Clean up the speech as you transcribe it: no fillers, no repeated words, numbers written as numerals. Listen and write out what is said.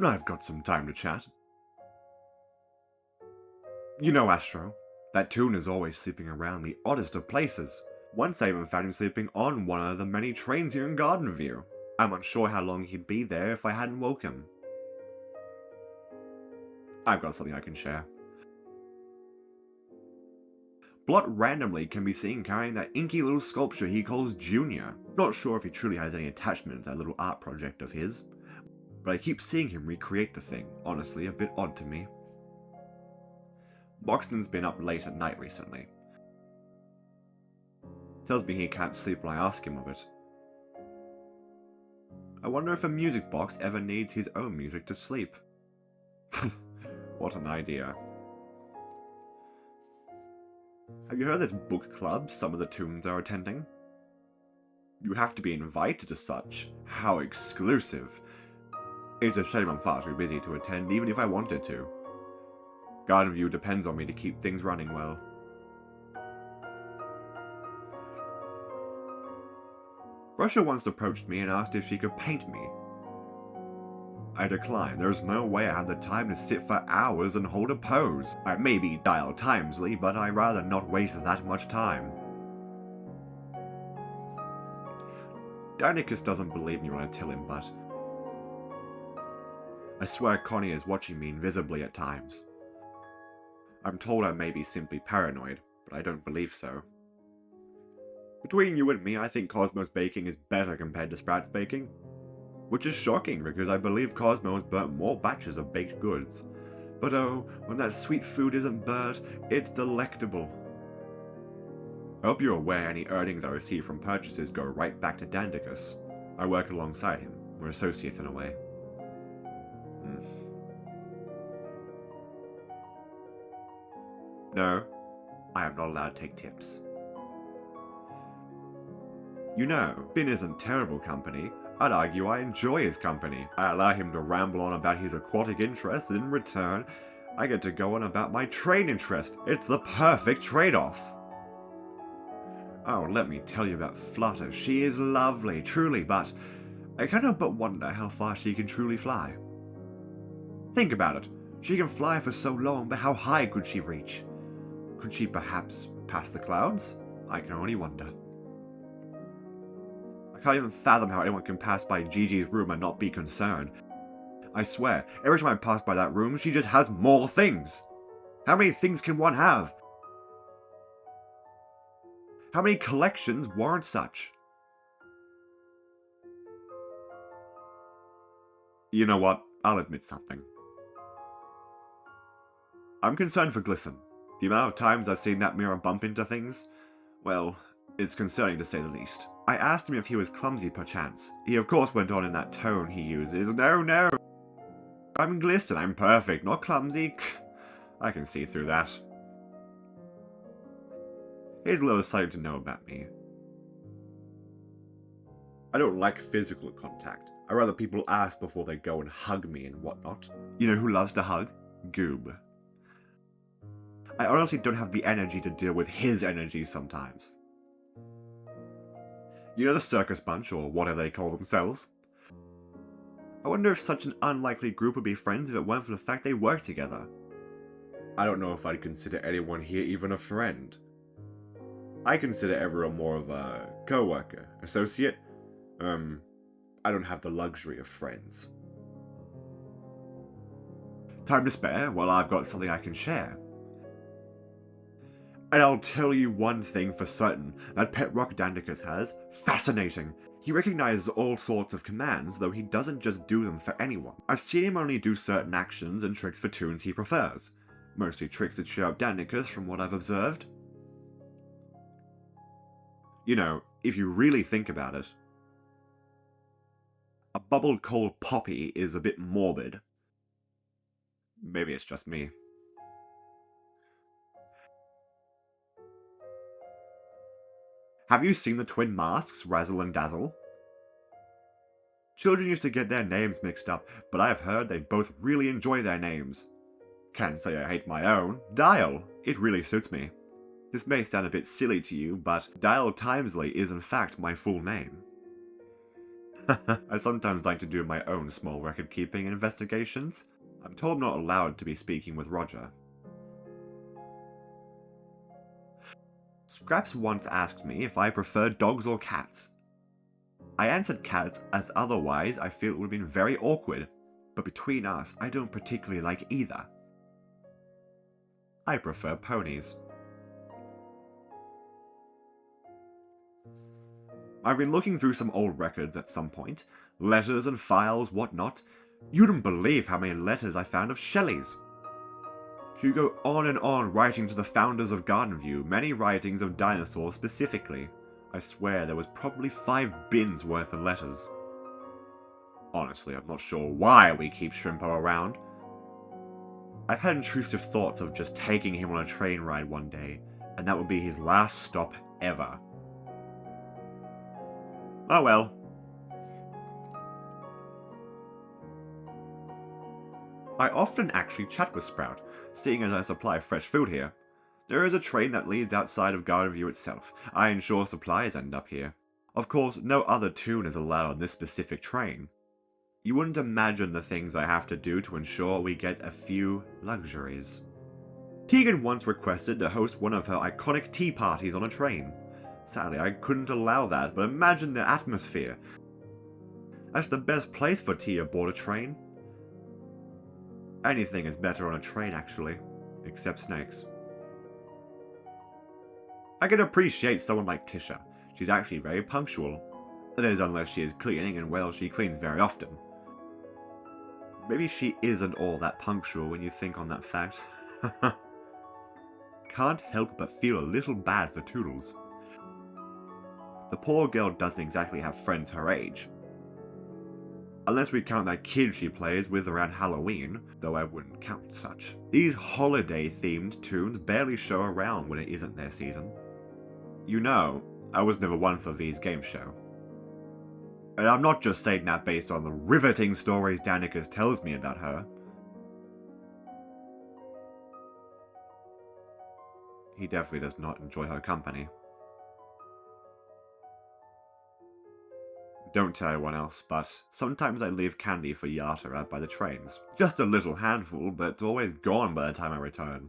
I've got some time to chat. You know Astro. That toon is always sleeping around the oddest of places. Once I even found him sleeping on one of the many trains here in Garden View. I'm unsure how long he'd be there if I hadn't woke him. I've got something I can share. Blot randomly can be seen carrying that inky little sculpture he calls Junior. Not sure if he truly has any attachment to that little art project of his, but I keep seeing him recreate the thing, honestly a bit odd to me. Boxton's been up late at night recently. Tells me he can't sleep when I ask him of it. I wonder if a music box ever needs his own music to sleep. What an idea. Have you heard of this book club some of the toons are attending? You have to be invited to such. How exclusive. It's a shame I'm far too busy to attend even if I wanted to. Garden View depends on me to keep things running well. Russia once approached me and asked if she could paint me. I declined. There's no way I had the time to sit for hours and hold a pose. I may be Dyle Timesley, but I'd rather not waste that much time. Danikus doesn't believe me when I tell him, but I swear Connie is watching me invisibly at times. I'm told I may be simply paranoid, but I don't believe so. Between you and me, I think Cosmo's baking is better compared to Sprat's baking. Which is shocking, because I believe Cosmo has burnt more batches of baked goods. But oh, when that sweet food isn't burnt, it's delectable. I hope you're aware any earnings I receive from purchases go right back to Dandicus. I work alongside him. We're associates in a way. No, I am not allowed to take tips. You know, Bin isn't terrible company. I'd argue I enjoy his company. I allow him to ramble on about his aquatic interests, and in return, I get to go on about my train interest. It's the perfect trade-off. Oh, let me tell you about Flutter. She is lovely, truly, but I cannot but wonder how far she can truly fly. Think about it. She can fly for so long, but how high could she reach? Could she perhaps pass the clouds? I can only wonder. I can't even fathom how anyone can pass by Gigi's room and not be concerned. I swear, every time I pass by that room, she just has more things. How many things can one have? How many collections warrant such? You know what? I'll admit something. I'm concerned for Glisten. The amount of times I've seen that mirror bump into things, well, it's concerning to say the least. I asked him if he was clumsy perchance. He of course went on in that tone he uses. No, I'm Glisten, I'm perfect, not clumsy. I can see through that. Here's a little something to know about me. I don't like physical contact. I'd rather people ask before they go and hug me and whatnot. You know who loves to hug? Goob. I honestly don't have the energy to deal with his energy sometimes. You know the circus bunch, or whatever they call themselves? I wonder if such an unlikely group would be friends if it weren't for the fact they work together. I don't know if I'd consider anyone here even a friend. I consider everyone more of a co-worker, associate. I don't have the luxury of friends. Time to spare? Well, I've got something I can share. And I'll tell you one thing for certain, that pet rock Dandicus has, fascinating. He recognizes all sorts of commands, though he doesn't just do them for anyone. I've seen him only do certain actions and tricks for toons he prefers. Mostly tricks that cheer up Dandicus from what I've observed. You know, if you really think about it, a bubbled cold poppy is a bit morbid. Maybe it's just me. Have you seen the twin masks, Razzle and Dazzle? Children used to get their names mixed up, but I've heard they both really enjoy their names. Can't say I hate my own. Dyle. It really suits me. This may sound a bit silly to you, but Dyle Timesley is in fact my full name. I sometimes like to do my own small record-keeping investigations. I'm told I'm not allowed to be speaking with Roger. Scraps once asked me if I preferred dogs or cats. I answered cats as otherwise I feel it would have been very awkward, but between us I don't particularly like either. I prefer ponies. I've been looking through some old records at some point, letters and files, whatnot. You wouldn't believe how many letters I found of Shelley's. She'd go on and on writing to the founders of Gardenview, many writings of dinosaurs specifically. I swear there was probably 5 bins worth of letters. Honestly, I'm not sure why we keep Shrimpo around. I've had intrusive thoughts of just taking him on a train ride one day, and that would be his last stop ever. Oh well. I often actually chat with Sprout, seeing as I supply fresh food here. There is a train that leads outside of Gardenview itself. I ensure supplies end up here. Of course, no other tune is allowed on this specific train. You wouldn't imagine the things I have to do to ensure we get a few luxuries. Tegan once requested to host one of her iconic tea parties on a train. Sadly, I couldn't allow that, but imagine the atmosphere. That's the best place for tea aboard a train. Anything is better on a train, actually. Except snakes. I can appreciate someone like Tisha. She's actually very punctual. That is, unless she is cleaning, and well, she cleans very often. Maybe she isn't all that punctual when you think on that fact. Can't help but feel a little bad for Toodles. The poor girl doesn't exactly have friends her age. Unless we count that kid she plays with around Halloween, though I wouldn't count such. These holiday-themed tunes barely show around when it isn't their season. You know, I was never one for V's game show. And I'm not just saying that based on the riveting stories Danicus tells me about her. He definitely does not enjoy her company. Don't tell anyone else, but sometimes I leave candy for Yata out by the trains. Just a little handful, but it's always gone by the time I return.